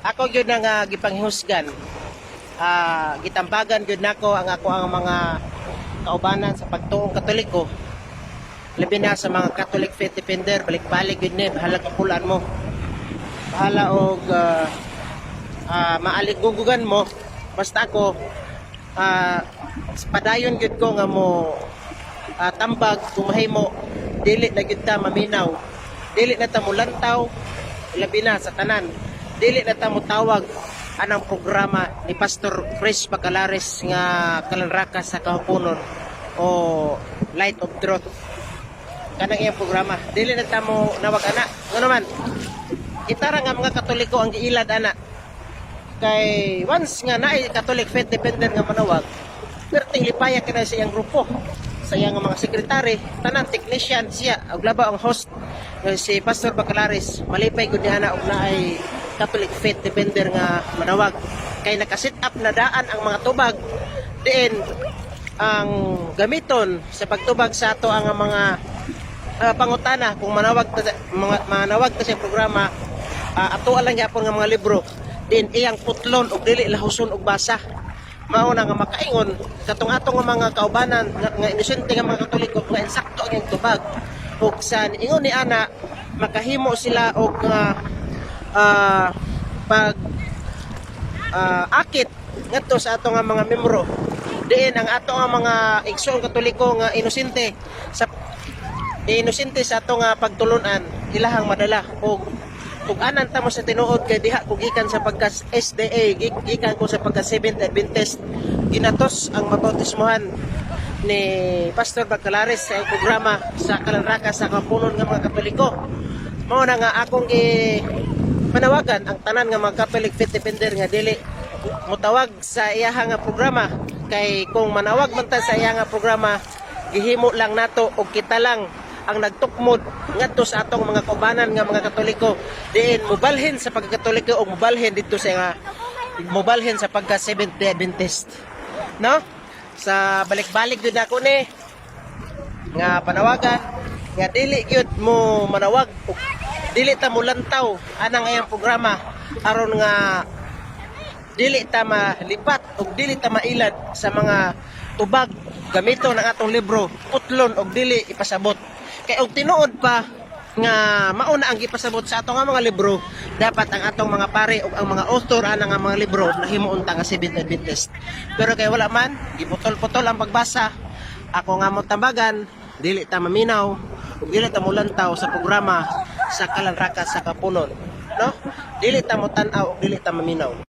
ako gyud nga gipanghusgan. Gitambagan gyud nako ang mga kaubanan sa pagtuong Katoliko. Labi na sa mga Catholic faith defender, balik-balik gyud ni bahala kapulan mo. Bahala og maaligugugan mo. Basta ako padayon gyud ko nga mo tambag kumahay mo dili na gyud ta maminaw. Dili na ta mo lantaw labi na sa tanan. Dili na ta mo tawag anang programa ni Pastor Chris Bacalares nga Kalanraka sa Kahupunon o Light of Truth. Kanang iyang programa. Dili na ta mo nawag ana. Ano man? Itara nga mga Katoliko ang giilad ana. Kay once nga naay Catholic faith dependent nga manawag, perting lipaya ka na sa iyang grupo. Sa iyang mga sekretary, tanan technician siya, og labaw ang host si Pastor Bacalares. Malipay gud niya na og naay Catholic faith defender nga manawag. Kay nakasit up na daan ang mga tubag diin ang gamiton sa pagtubag sa ato ang mga pangutana kung manawag ta sa programa. Ato lang gyapon nga mga libro din iyang putlon og dili lahuson og basa. Mao na nga makaingon katong atong mga kaubanan nga inosente nga mga Katoliko nga insakto ang iyang tubag ug sa ingon ni ana makahimo sila og pag akit ngadto sa ato nga mga membro diin ang ato nga mga igsoon Katoliko nga inosente sa ato nga pagtulunan ilahang madala og anan ta mo sa tinuod kay diha ko gikan sa pagkas SDA gikan ko sa pagkas Seventh Adventist ginatos ang mabautismohan ni Pastor Bacalares sa programa sa Kalanraka sa Kahupunon nga mga Katoliko. Mao na nga akong manawagan ang tanan nga mga Catholic faith defender nga dili mutawag sa iyaha nga programa kay kung manawag man ta sa iyaha nga programa gihimo lang nato og kita lang ang nagtukmod ngadto sa atong mga kaubanan nga mga Katoliko diin mobalhin sa pagkatoliko o mobalhin dito sa mobalhin sa pagka Seventh Day Adventist, no? Sa balik-balik gyud ako ni nga panawagan nga dili gyud mo manawag dili ta mo lantaw anang ayang programa aron nga dili ta malipat o dili ta mailad sa mga tubag gamito ng atong libro putlon og dili ipasabot. Kay og tinuod pa nga mauna ang gipasabot sa atong mga libro, dapat ang atong mga pare ug ang mga author ana nga mga libro nahimuon ta nga Seventh Adventist. Pero kay wala man, giputol-putol ang pagbasa. Ako nga mo tambagan, dili ta maminaw ug dili ta mulantaw sa programa sa Kalanraka sa Kahupunon, no? Dili ta mo tan-aw ug dili ta maminaw.